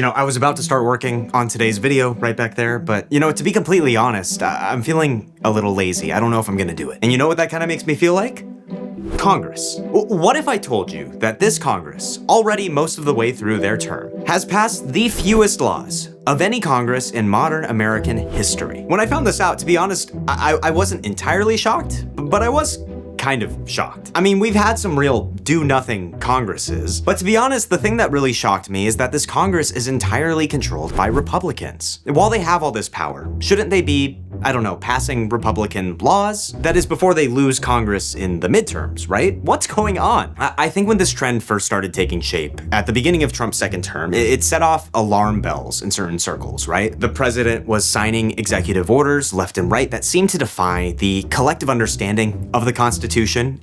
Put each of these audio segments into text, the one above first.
I was about to start working on today's video right back there, but to be completely honest, I'm feeling a little lazy. I don't know if I'm gonna do it. And you know what that kind of makes me feel like? Congress. What if I told you that this Congress, already most of the way through their term, has passed the fewest laws of any Congress in modern American history? When I found this out, to be honest, I wasn't entirely shocked, but I was kind of shocked. I mean, we've had some real do-nothing Congresses, but to be honest, the thing that really shocked me is that this Congress is entirely controlled by Republicans. While they have all this power, shouldn't they be, I don't know, passing Republican laws? That is before they lose Congress in the midterms, right? What's going on? I think when this trend first started taking shape, at the beginning of Trump's second term, it set off alarm bells in certain circles, right? The president was signing executive orders left and right that seemed to defy the collective understanding of the Constitution,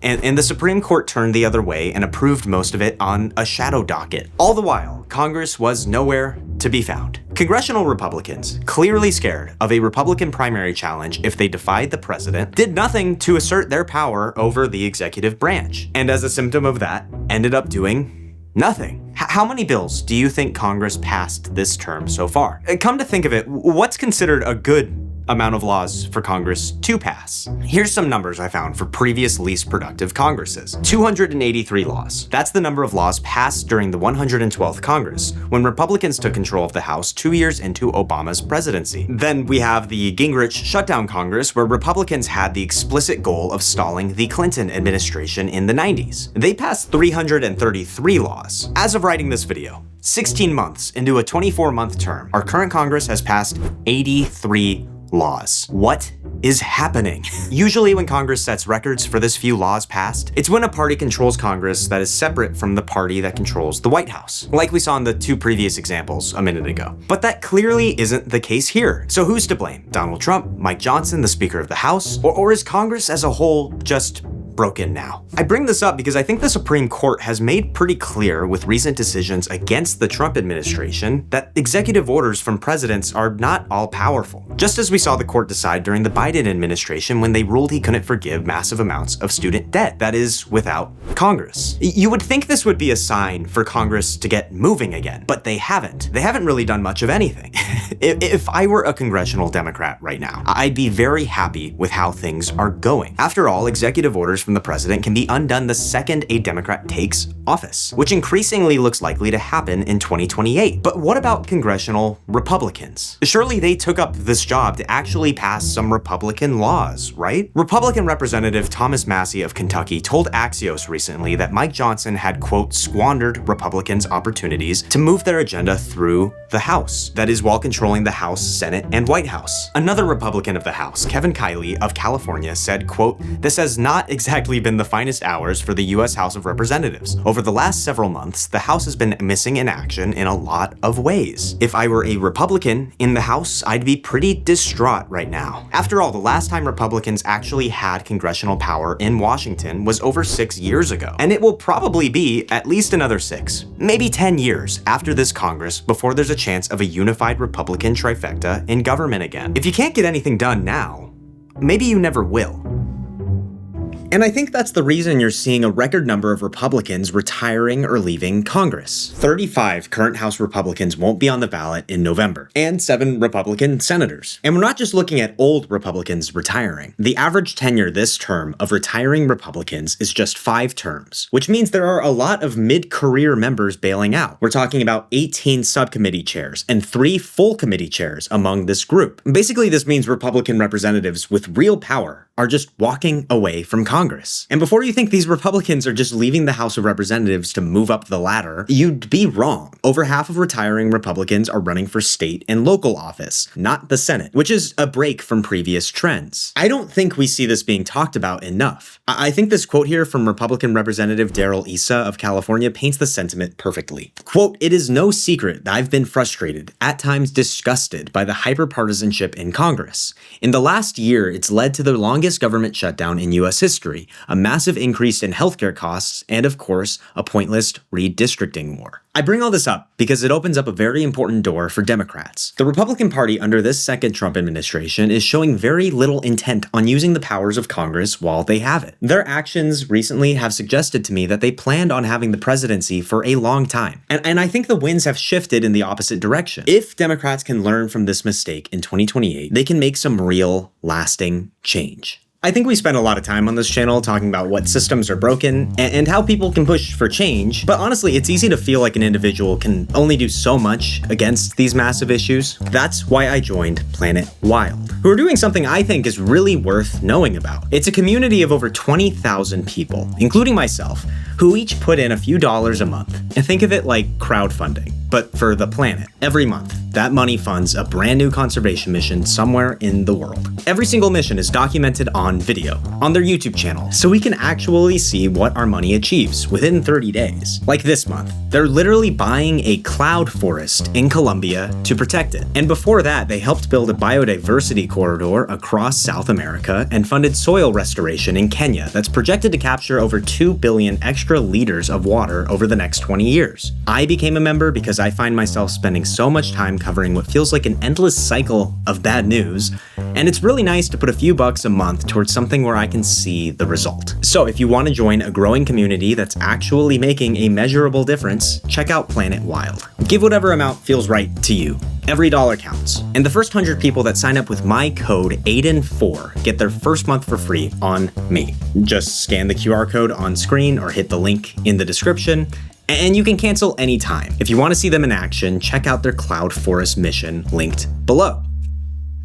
and the Supreme Court turned the other way and approved most of it on a shadow docket. All the while, Congress was nowhere to be found. Congressional Republicans, clearly scared of a Republican primary challenge if they defied the president, did nothing to assert their power over the executive branch. And as a symptom of that, ended up doing nothing. How many bills do you think Congress passed this term so far? Come to think of it, what's considered a good amount of laws for Congress to pass? Here's some numbers I found for previous least productive Congresses. 283 laws. That's the number of laws passed during the 112th Congress, when Republicans took control of the House 2 years into Obama's presidency. Then we have the Gingrich shutdown Congress, where Republicans had the explicit goal of stalling the Clinton administration in the 90s. They passed 333 laws. As of writing this video, 16 months into a 24-month term, our current Congress has passed 83 laws. What is happening? Usually when Congress sets records for this few laws passed, it's when a party controls Congress that is separate from the party that controls the White House, like we saw in the two previous examples a minute ago. But that clearly isn't the case here. So who's to blame? Donald Trump, Mike Johnson, the Speaker of the House, or is Congress as a whole just broken now? I bring this up because I think the Supreme Court has made pretty clear with recent decisions against the Trump administration that executive orders from presidents are not all powerful. Just as we saw the court decide during the Biden administration when they ruled he couldn't forgive massive amounts of student debt, that is, without Congress. You would think this would be a sign for Congress to get moving again, but they haven't. They haven't really done much of anything. If I were a congressional Democrat right now, I'd be very happy with how things are going. After all, executive orders from the president can be undone the second a Democrat takes office, which increasingly looks likely to happen in 2028. But what about congressional Republicans? Surely they took up this job to actually pass some Republican laws, right? Republican Representative Thomas Massie of Kentucky told Axios recently that Mike Johnson had, quote, squandered Republicans' opportunities to move their agenda through the House. That is, while controlling the House, Senate, and White House. Another Republican of the House, Kevin Kiley of California, said, quote, this has not exactly been the finest hours for the US House of Representatives. Over the last several months, the House has been missing in action in a lot of ways. If I were a Republican in the House, I'd be pretty distraught right now. After all, the last time Republicans actually had congressional power in Washington was over 6 years ago. And it will probably be at least another 6, maybe 10 years after this Congress before there's a chance of a unified Republican trifecta in government again. If you can't get anything done now, maybe you never will. And I think that's the reason you're seeing a record number of Republicans retiring or leaving Congress. 35 current House Republicans won't be on the ballot in November, and 7 Republican senators. And we're not just looking at old Republicans retiring. The average tenure this term of retiring Republicans is just 5 terms, which means there are a lot of mid-career members bailing out. We're talking about 18 subcommittee chairs and 3 full committee chairs among this group. Basically, this means Republican representatives with real power are just walking away from Congress. And before you think these Republicans are just leaving the House of Representatives to move up the ladder, you'd be wrong. Over half of retiring Republicans are running for state and local office, not the Senate, which is a break from previous trends. I don't think we see this being talked about enough. I think this quote here from Republican Representative Darrell Issa of California paints the sentiment perfectly. Quote, it is no secret that I've been frustrated, at times disgusted by the hyperpartisanship in Congress. In the last year, it's led to the longest government shutdown in US history, a massive increase in healthcare costs, and of course, a pointless redistricting war. I bring all this up because it opens up a very important door for Democrats. The Republican Party under this second Trump administration is showing very little intent on using the powers of Congress while they have it. Their actions recently have suggested to me that they planned on having the presidency for a long time. And I think the winds have shifted in the opposite direction. If Democrats can learn from this mistake in 2028, they can make some real, lasting change. I think we spend a lot of time on this channel talking about what systems are broken and how people can push for change, but honestly, it's easy to feel like an individual can only do so much against these massive issues. That's why I joined Planet Wild, who are doing something I think is really worth knowing about. It's a community of over 20,000 people, including myself, who each put in a few dollars a month. And think of it like crowdfunding, but for the planet. Every month, that money funds a brand new conservation mission somewhere in the world. Every single mission is documented on video on their YouTube channel, so we can actually see what our money achieves within 30 days. Like this month, they're literally buying a cloud forest in Colombia to protect it. And before that, they helped build a biodiversity corridor across South America and funded soil restoration in Kenya that's projected to capture over 2 billion extra liters of water over the next 20 years. I became a member because I find myself spending so much time covering what feels like an endless cycle of bad news, and it's really nice to put a few bucks a month towards something where I can see the result. So if you want to join a growing community that's actually making a measurable difference, check out Planet Wild. Give whatever amount feels right to you. Every dollar counts. And the first 100 people that sign up with my code Aidan4 get their first month for free on me. Just scan the QR code on screen or hit the link in the description, and you can cancel anytime. If you want to see them in action, check out their Cloud Forest mission linked below.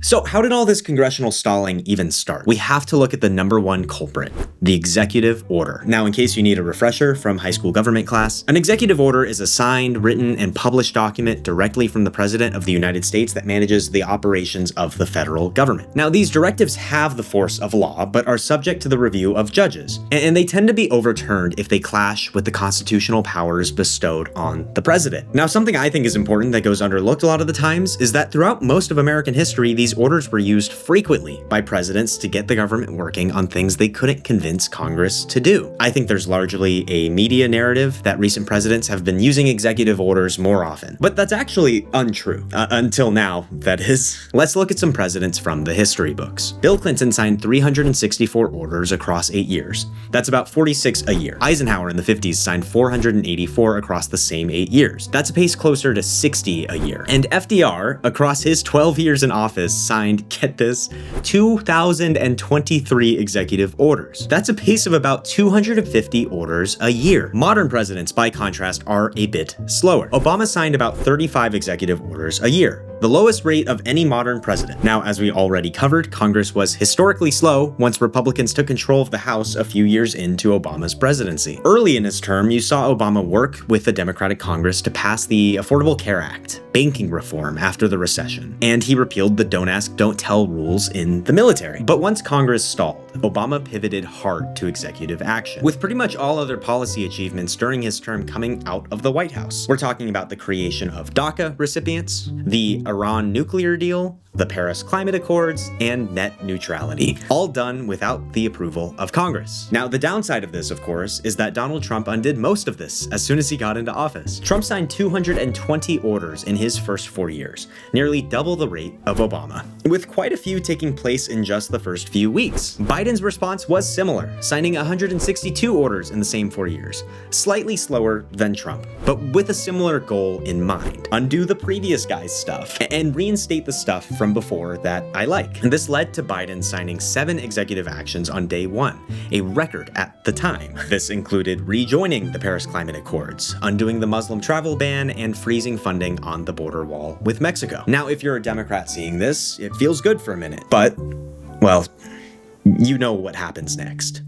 So how did all this congressional stalling even start? We have to look at the number one culprit, the executive order. Now, in case you need a refresher from high school government class, an executive order is a signed, written, and published document directly from the President of the United States that manages the operations of the federal government. Now, these directives have the force of law, but are subject to the review of judges, and they tend to be overturned if they clash with the constitutional powers bestowed on the president. Now, something I think is important that goes underlooked a lot of the times is that throughout most of American history, these orders were used frequently by presidents to get the government working on things they couldn't convince Congress to do. I think there's largely a media narrative that recent presidents have been using executive orders more often, but that's actually untrue. Until now, that is. Let's look at some presidents from the history books. Bill Clinton signed 364 orders across 8 years. That's about 46 a year. Eisenhower in the 50s signed 484 across the same 8 years. That's a pace closer to 60 a year. And FDR, across his 12 years in office, signed, get this, 2,023 executive orders. That's a pace of about 250 orders a year. Modern presidents, by contrast, are a bit slower. Obama signed about 35 executive orders a year, the lowest rate of any modern president. Now, as we already covered, Congress was historically slow once Republicans took control of the House a few years into Obama's presidency. Early in his term, you saw Obama work with the Democratic Congress to pass the Affordable Care Act, banking reform after the recession, and he repealed the Don't Ask, Don't Tell rules in the military. But once Congress stalled, Obama pivoted hard to executive action, with pretty much all other policy achievements during his term coming out of the White House. We're talking about the creation of DACA recipients, the Iran nuclear deal, the Paris Climate Accords, and net neutrality, all done without the approval of Congress. Now, the downside of this, of course, is that Donald Trump undid most of this as soon as he got into office. Trump signed 220 orders in his first 4 years, nearly double the rate of Obama, with quite a few taking place in just the first few weeks. Biden's response was similar, signing 162 orders in the same 4 years, slightly slower than Trump, but with a similar goal in mind: undo the previous guy's stuff and reinstate the stuff from before that I like. And this led to Biden signing 7 executive actions on day 1, a record at the time. This included rejoining the Paris Climate Accords, undoing the Muslim travel ban, and freezing funding on the border wall with Mexico. Now, if you're a Democrat seeing this, it feels good for a minute, but, well, you know what happens next.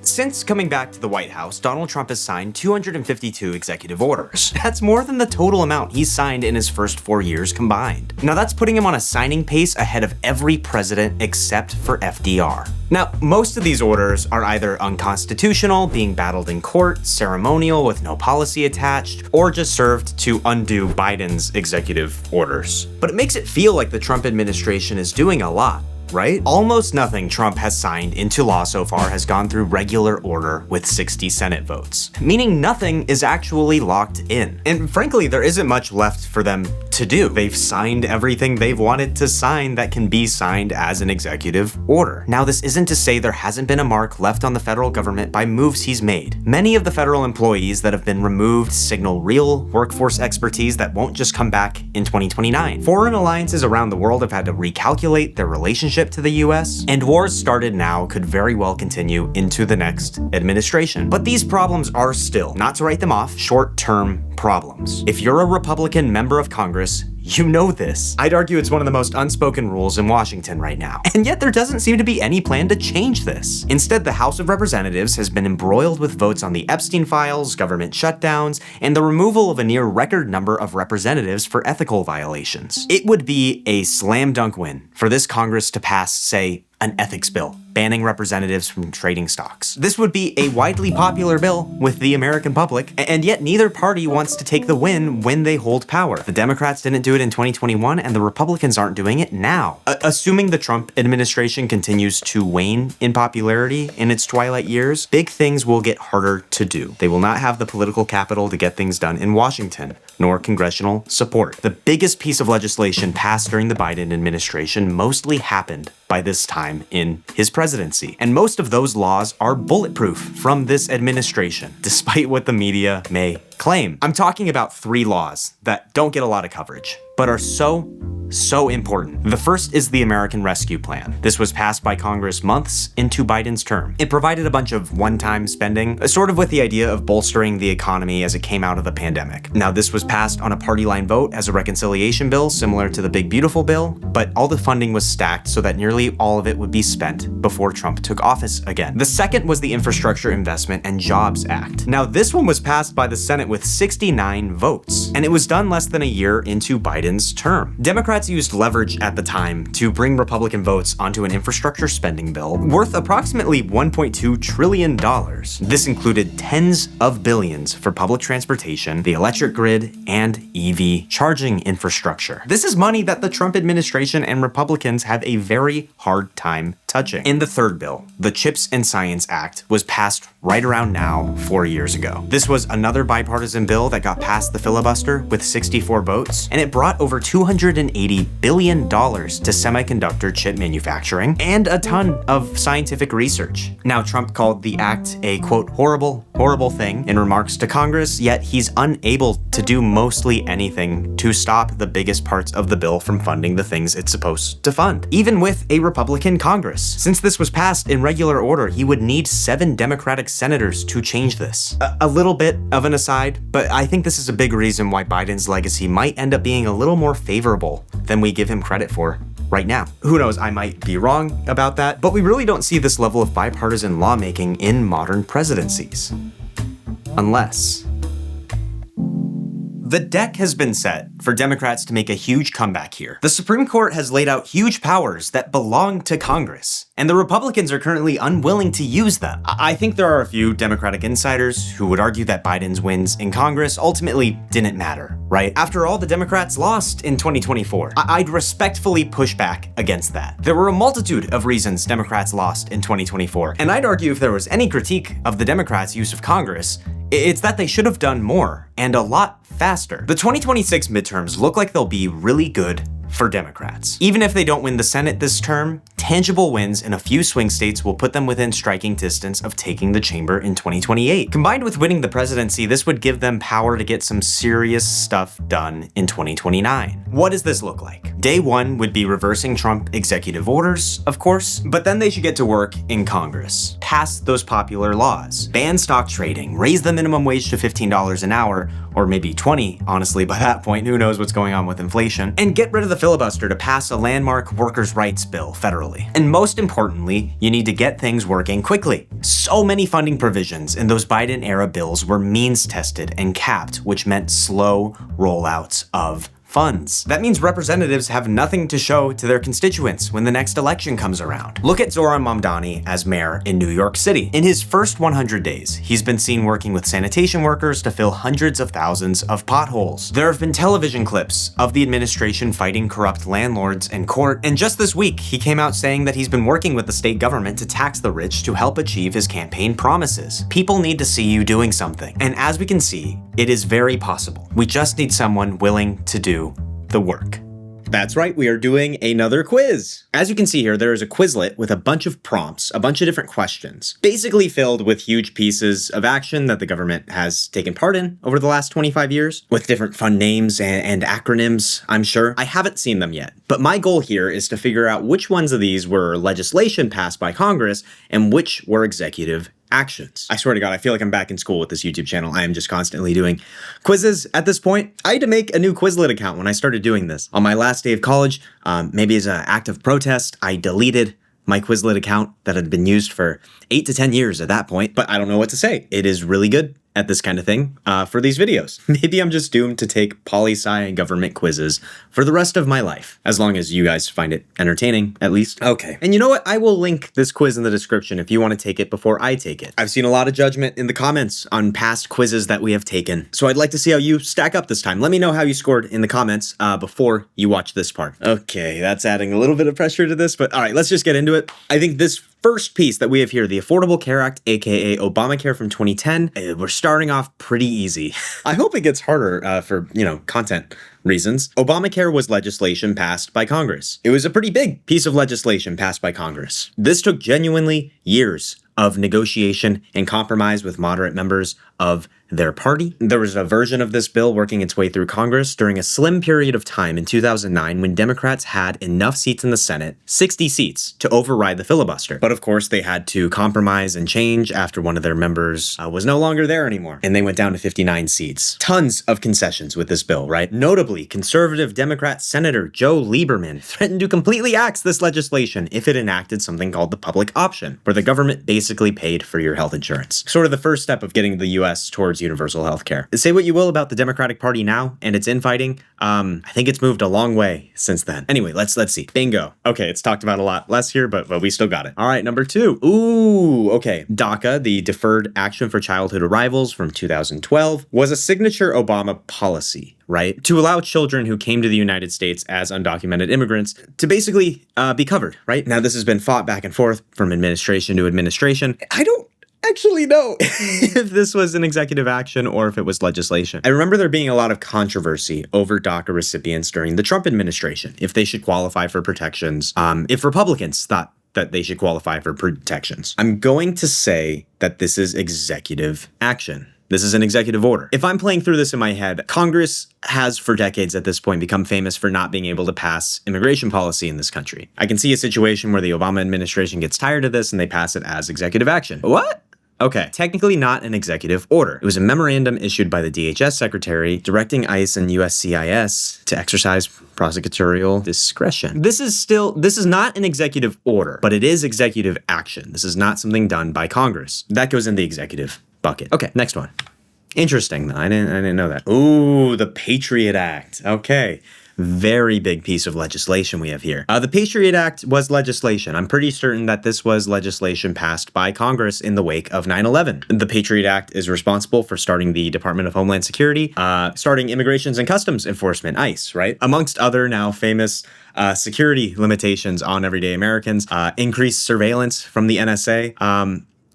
Since coming back to the White House, Donald Trump has signed 252 executive orders. That's more than the total amount he's signed in his first 4 years combined. Now, that's putting him on a signing pace ahead of every president except for FDR. Now, most of these orders are either unconstitutional, being battled in court, ceremonial with no policy attached, or just served to undo Biden's executive orders. But it makes it feel like the Trump administration is doing a lot. right? Almost nothing Trump has signed into law so far has gone through regular order with 60 Senate votes, meaning nothing is actually locked in. And frankly, there isn't much left for them to do. They've signed everything they've wanted to sign that can be signed as an executive order. Now, this isn't to say there hasn't been a mark left on the federal government by moves he's made. Many of the federal employees that have been removed signal real workforce expertise that won't just come back in 2029. Foreign alliances around the world have had to recalculate their relationship to the US, and wars started now could very well continue into the next administration. But these problems are still, not to write them off, short-term problems. If you're a Republican member of Congress, you know this. I'd argue it's one of the most unspoken rules in Washington right now. And yet there doesn't seem to be any plan to change this. Instead, the House of Representatives has been embroiled with votes on the Epstein files, government shutdowns, and the removal of a near record number of representatives for ethical violations. It would be a slam dunk win for this Congress to pass, say, an ethics bill, banning representatives from trading stocks. This would be a widely popular bill with the American public, and yet neither party wants to take the win when they hold power. The Democrats didn't do it in 2021, and the Republicans aren't doing it now. Assuming the Trump administration continues to wane in popularity in its twilight years, big things will get harder to do. They will not have the political capital to get things done in Washington, nor congressional support. The biggest piece of legislation passed during the Biden administration mostly happened by this time in his presidency. And most of those laws are bulletproof from this administration, despite what the media may claim. I'm talking about 3 laws that don't get a lot of coverage, but are so important. The first is the American Rescue Plan. This was passed by Congress months into Biden's term. It provided a bunch of one-time spending, sort of with the idea of bolstering the economy as it came out of the pandemic. Now, this was passed on a party line vote as a reconciliation bill, similar to the Big Beautiful Bill, but all the funding was stacked so that nearly all of it would be spent before Trump took office again. The second was the Infrastructure Investment and Jobs Act. Now, this one was passed by the Senate with 69 votes, and it was done less than a year into Biden's term. Democrats used leverage at the time to bring Republican votes onto an infrastructure spending bill worth approximately $1.2 trillion. This included tens of billions for public transportation, the electric grid, and EV charging infrastructure. This is money that the Trump administration and Republicans have a very hard time touching. In the third bill, the CHIPS and Science Act was passed right around now 4 years ago. This was another bipartisan bill that got past the filibuster with 64 votes, and it brought over $280 billion to semiconductor chip manufacturing and a ton of scientific research. Now, Trump called the act a, quote, horrible thing in remarks to Congress, yet he's unable to do mostly anything to stop the biggest parts of the bill from funding the things it's supposed to fund, even with a Republican Congress. Since this was passed in regular order, he would need 7 Democratic senators to change this. A little bit of an aside, but I think this is a big reason why Biden's legacy might end up being a little more favorable than we give him credit for right now. Who knows, I might be wrong about that, but we really don't see this level of bipartisan lawmaking in modern presidencies. Unless the deck has been set for Democrats to make a huge comeback here. The Supreme Court has laid out huge powers that belong to Congress, and the Republicans are currently unwilling to use them. I think there are a few Democratic insiders who would argue that Biden's wins in Congress ultimately didn't matter, right? After all, the Democrats lost in 2024. I'd respectfully push back against that. There were a multitude of reasons Democrats lost in 2024, and I'd argue if there was any critique of the Democrats' use of Congress, it's that they should have done more, and a lot faster. The 2026 midterms look like they'll be really good for Democrats. Even if they don't win the Senate this term, tangible wins in a few swing states will put them within striking distance of taking the chamber in 2028. Combined with winning the presidency, this would give them power to get some serious stuff done in 2029. What does this look like? Day 1 would be reversing Trump executive orders, of course, but then they should get to work in Congress. Pass those popular laws. Ban stock trading, raise the minimum wage to $15 an hour, or maybe 20, honestly, by that point, who knows what's going on with inflation, and get rid of the filibuster to pass a landmark workers' rights bill federally. And most importantly, you need to get things working quickly. So many funding provisions in those Biden-era bills were means tested and capped, which meant slow rollouts of funds. That means representatives have nothing to show to their constituents when the next election comes around. Look at Zoran Mamdani as mayor in New York City. In his first 100 days, he's been seen working with sanitation workers to fill hundreds of thousands of potholes. There have been television clips of the administration fighting corrupt landlords in court, and just this week, he came out saying that he's been working with the state government to tax the rich to help achieve his campaign promises. People need to see you doing something, and as we can see, it is very possible. We just need someone willing to do the work. That's right, we are doing another quiz. As you can see here, there is a Quizlet with a bunch of prompts, a bunch of different questions, basically filled with huge pieces of action that the government has taken part in over the last 25 years, with different fun names and acronyms, I'm sure. I haven't seen them yet, but my goal here is to figure out which ones of these were legislation passed by Congress and which were executive actions. I swear to God, I feel like I'm back in school with this YouTube channel. I am just constantly doing quizzes at this point. I had to make a new Quizlet account when I started doing this. On my last day of college, maybe as an act of protest, I deleted my Quizlet account that had been used for 8 to 10 years at that point, but I don't know what to say. It is really good at this kind of thing for these videos. Maybe I'm just doomed to take poli-sci and government quizzes for the rest of my life, as long as you guys find it entertaining, at least. Okay. And you know what? I will link this quiz in the description if you want to take it before I take it. I've seen a lot of judgment in the comments on past quizzes that we have taken, so I'd like to see how you stack up this time. Let me know how you scored in the comments before you watch this part. Okay, that's adding a little bit of pressure to this, but all right, let's just get into it. I think this first piece that we have here, the Affordable Care Act, aka Obamacare from 2010, we're starting off pretty easy. I hope it gets harder for, content reasons. Obamacare was legislation passed by Congress. It was a pretty big piece of legislation passed by Congress. This took genuinely years of negotiation and compromise with moderate members of their party. There was a version of this bill working its way through Congress during a slim period of time in 2009 when Democrats had enough seats in the Senate, 60 seats, to override the filibuster. But of course, they had to compromise and change after one of their members was no longer there anymore, and they went down to 59 seats. Tons of concessions with this bill, right? Notably, conservative Democrat Senator Joe Lieberman threatened to completely axe this legislation if it enacted something called the public option, where the government basically paid for your health insurance. Sort of the first step of getting the US towards universal health care. Say what you will about the Democratic Party now and its infighting, I think it's moved a long way since then. Anyway, let's see. Bingo. Okay, it's talked about a lot less here, but we still got it. All right, number 2. Ooh, okay. DACA, the Deferred Action for Childhood Arrivals from 2012, was a signature Obama policy, right? To allow children who came to the United States as undocumented immigrants to basically be covered, right? Now, this has been fought back and forth from administration to administration. I don't actually know if this was an executive action or if it was legislation. I remember there being a lot of controversy over DACA recipients during the Trump administration, if they should qualify for protections, if Republicans thought that they should qualify for protections. I'm going to say that this is executive action. This is an executive order. If I'm playing through this in my head, Congress has for decades at this point become famous for not being able to pass immigration policy in this country. I can see a situation where the Obama administration gets tired of this and they pass it as executive action. What? Okay, technically not an executive order. It was a memorandum issued by the DHS secretary directing ICE and USCIS to exercise prosecutorial discretion. This is not an executive order, but it is executive action. This is not something done by Congress. That goes in the executive bucket. Okay, next one. Interesting, though. I didn't know that. Ooh, the Patriot Act. Okay. Very big piece of legislation we have here. The Patriot Act was legislation. I'm pretty certain that this was legislation passed by Congress in the wake of 9/11. The Patriot Act is responsible for starting the Department of Homeland Security, starting Immigrations and Customs Enforcement, ICE, right? Amongst other now famous security limitations on everyday Americans, increased surveillance from the NSA.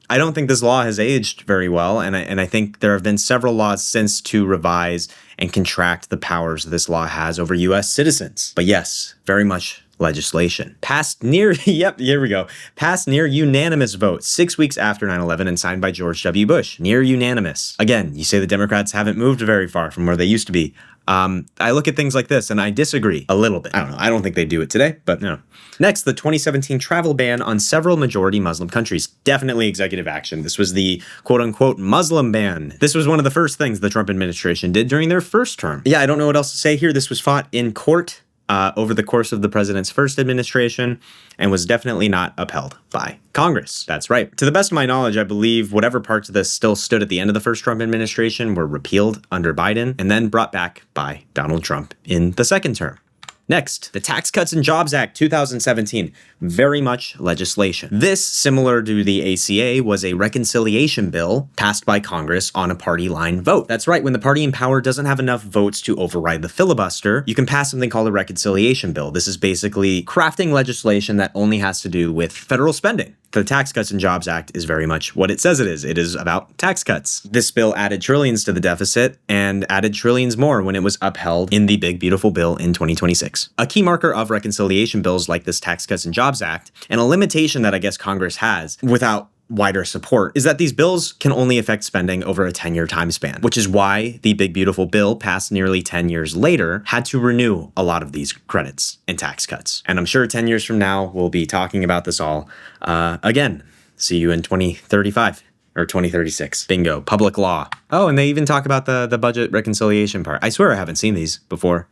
I don't think this law has aged very well, and I think there have been several laws since to revise and contract the powers this law has over U.S. citizens. But yes, very much legislation. Passed near, yep, here we go. Passed near unanimous vote 6 weeks after 9/11 and signed by George W. Bush. Near unanimous. Again, you say the Democrats haven't moved very far from where they used to be. I look at things like this and I disagree a little bit. I don't know. I don't think they do it today, but no. Next, the 2017 travel ban on several majority Muslim countries. Definitely executive action. This was the quote unquote Muslim ban. This was one of the first things the Trump administration did during their first term. Yeah, I don't know what else to say here. This was fought in court. over the course of the president's first administration and was definitely not upheld by Congress. That's right. To the best of my knowledge, I believe whatever parts of this still stood at the end of the first Trump administration were repealed under Biden and then brought back by Donald Trump in the second term. Next, the Tax Cuts and Jobs Act 2017, very much legislation. This, similar to the ACA, was a reconciliation bill passed by Congress on a party line vote. That's right, when the party in power doesn't have enough votes to override the filibuster, you can pass something called a reconciliation bill. This is basically crafting legislation that only has to do with federal spending. The Tax Cuts and Jobs Act is very much what it says it is. It is about tax cuts. This bill added trillions to the deficit and added trillions more when it was upheld in the big, beautiful bill in 2026. A key marker of reconciliation bills like this Tax Cuts and Jobs Act, and a limitation that I guess Congress has without wider support, is that these bills can only affect spending over a 10-year time span, which is why the big beautiful bill passed nearly 10 years later had to renew a lot of these credits and tax cuts. And I'm sure 10 years from now, we'll be talking about this all again. See you in 2035 or 2036. Bingo. Public law. Oh, and they even talk about the budget reconciliation part. I swear I haven't seen these before.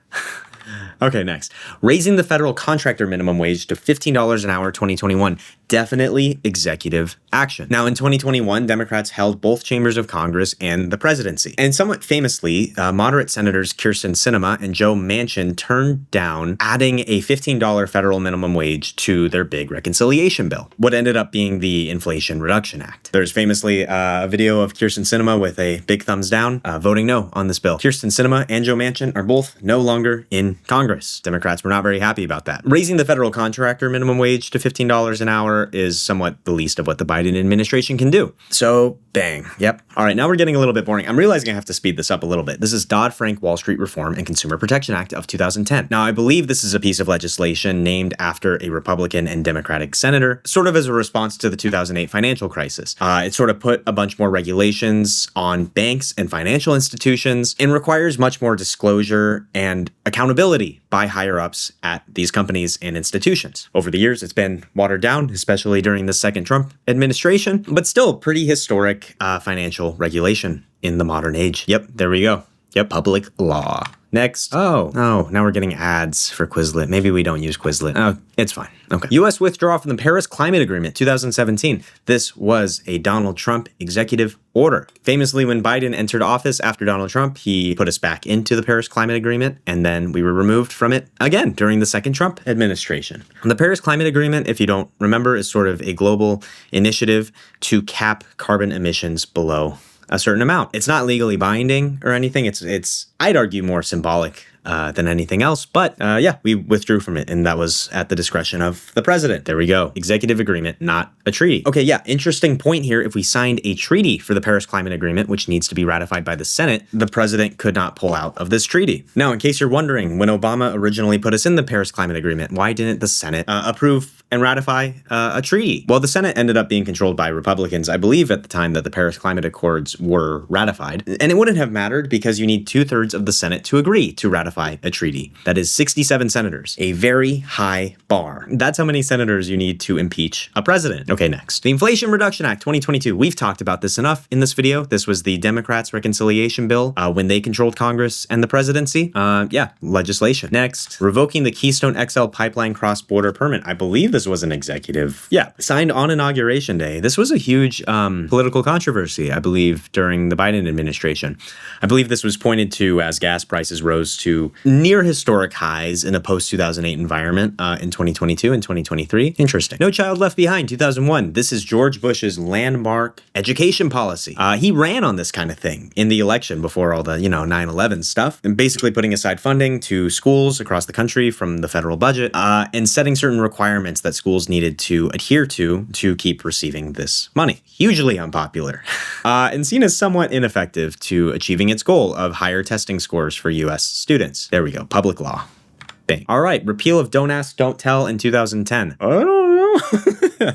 Okay, next. Raising the federal contractor minimum wage to $15 an hour 2021. Definitely executive action. Now, in 2021, Democrats held both chambers of Congress and the presidency. And somewhat famously, moderate senators Kyrsten Sinema and Joe Manchin turned down adding a $15 federal minimum wage to their big reconciliation bill, what ended up being the Inflation Reduction Act. There's famously a video of Kyrsten Sinema with a big thumbs down, voting no on this bill. Kyrsten Sinema and Joe Manchin are both no longer in Congress. Democrats were not very happy about that. Raising the federal contractor minimum wage to $15 an hour is somewhat the least of what the Biden administration can do. So, bang. Yep. All right, now we're getting a little bit boring. I'm realizing I have to speed this up a little bit. This is Dodd-Frank Wall Street Reform and Consumer Protection Act of 2010. Now, I believe this is a piece of legislation named after a Republican and Democratic senator, sort of as a response to the 2008 financial crisis. It sort of put a bunch more regulations on banks and financial institutions and requires much more disclosure and accountability by higher-ups at these companies and institutions. Over the years, it's been watered down, especially during the second Trump administration, but still pretty historic financial regulation in the modern age. Yep, there we go. Yep, public law. Next. Oh, now we're getting ads for Quizlet. Maybe we don't use Quizlet. Oh, it's fine. Okay. U.S. withdrawal from the Paris Climate Agreement, 2017. This was a Donald Trump executive order. Famously, when Biden entered office after Donald Trump, he put us back into the Paris Climate Agreement, and then we were removed from it again during the second Trump administration. The Paris Climate Agreement, if you don't remember, is sort of a global initiative to cap carbon emissions below a certain amount. It's not legally binding or anything. It's I'd argue more symbolic than anything else. But yeah, we withdrew from it, and that was at the discretion of the president. There we go. Executive agreement, not a treaty. Okay, yeah, interesting point here. If we signed a treaty for the Paris Climate Agreement, which needs to be ratified by the Senate, the president could not pull out of this treaty. Now, in case you're wondering, when Obama originally put us in the Paris Climate Agreement, why didn't the Senate approve and ratify a treaty? Well, the Senate ended up being controlled by Republicans, I believe, at the time that the Paris Climate Accords were ratified. And it wouldn't have mattered because you need 2/3 of the Senate to agree to ratify a treaty. That is 67 senators, a very high bar. That's how many senators you need to impeach a president. Okay, next. The Inflation Reduction Act 2022. We've talked about this enough in this video. This was the Democrats' reconciliation bill when they controlled Congress and the presidency. Yeah, legislation. Next, revoking the Keystone XL pipeline cross-border permit. I believe this was an executive. Yeah, signed on Inauguration Day. This was a huge political controversy, I believe, during the Biden administration. I believe this was pointed to as gas prices rose to near historic highs in a post-2008 environment in 2022 and 2023. Interesting. No Child Left Behind, 2001. This is George Bush's landmark education policy. He ran on this kind of thing in the election before all the, 9/11 stuff, and basically putting aside funding to schools across the country from the federal budget and setting certain requirements that schools needed to adhere to keep receiving this money. Hugely unpopular and seen as somewhat ineffective to achieving its goal of higher testing scores for U.S. students. There we go. Public law. Bang. All right. Repeal of Don't Ask, Don't Tell in 2010. I don't know.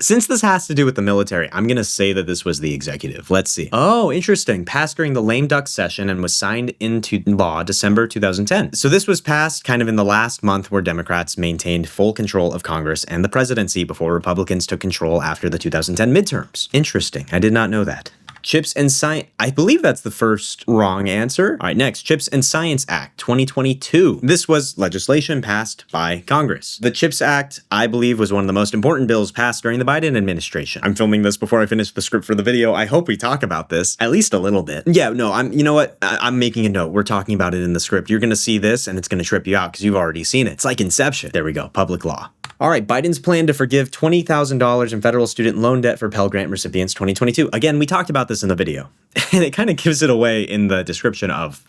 Since this has to do with the military, I'm going to say that this was the executive. Let's see. Oh, interesting. Passed during the lame duck session and was signed into law December 2010. So this was passed kind of in the last month where Democrats maintained full control of Congress and the presidency before Republicans took control after the 2010 midterms. Interesting. I did not know that. Chips and Science, I believe that's the first wrong answer. All right, next, Chips and Science Act 2022. This was legislation passed by Congress. The CHIPS Act, I believe, was one of the most important bills passed during the Biden administration. I'm filming this before I finish the script for the video. I hope we talk about this at least a little bit. Yeah, no, you know what? I'm making a note. We're talking about it in the script. You're gonna see this and it's gonna trip you out because you've already seen it. It's like Inception. There we go, public law. All right, Biden's plan to forgive $20,000 in federal student loan debt for Pell Grant recipients 2022. Again, we talked about this in the video, and it kind of gives it away in the description of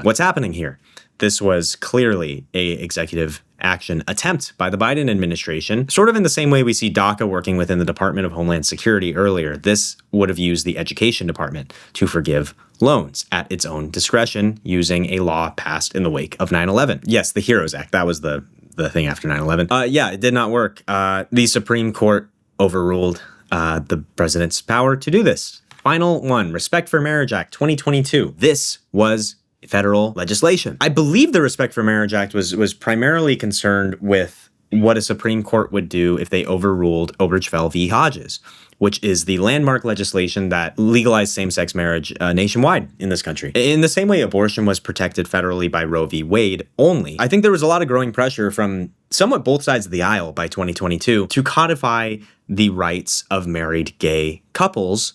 what's happening here. This was clearly a executive action attempt by the Biden administration, sort of in the same way we see DACA working within the Department of Homeland Security earlier. This would have used the Education Department to forgive loans at its own discretion using a law passed in the wake of 9/11. Yes, the HEROES Act, that was the thing after 9/11. Yeah, it did not work. The Supreme Court overruled the president's power to do this. Final one, Respect for Marriage Act 2022. This was federal legislation. I believe the Respect for Marriage Act was primarily concerned with what a Supreme Court would do if they overruled Obergefell v. Hodges, which is the landmark legislation that legalized same-sex marriage nationwide in this country. In the same way abortion was protected federally by Roe v. Wade only, I think there was a lot of growing pressure from somewhat both sides of the aisle by 2022 to codify the rights of married gay couples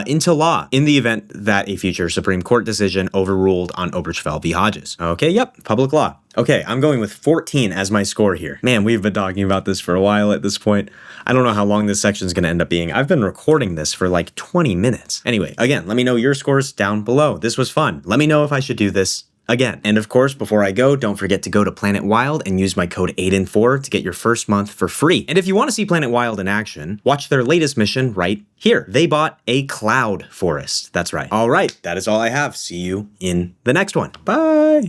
into law in the event that a future Supreme Court decision overruled on Obergefell v. Hodges. Okay, yep, public law. Okay, I'm going with 14 as my score here. Man, we've been talking about this for a while at this point. I don't know how long this section is going to end up being. I've been recording this for like 20 minutes. Anyway, again, let me know your scores down below. This was fun. Let me know if I should do this again. And of course, before I go, don't forget to go to Planet Wild and use my code Aidan4 to get your first month for free. And if you want to see Planet Wild in action, watch their latest mission right here. They bought a cloud forest. That's right. All right, that is all I have. See you in the next one. Bye.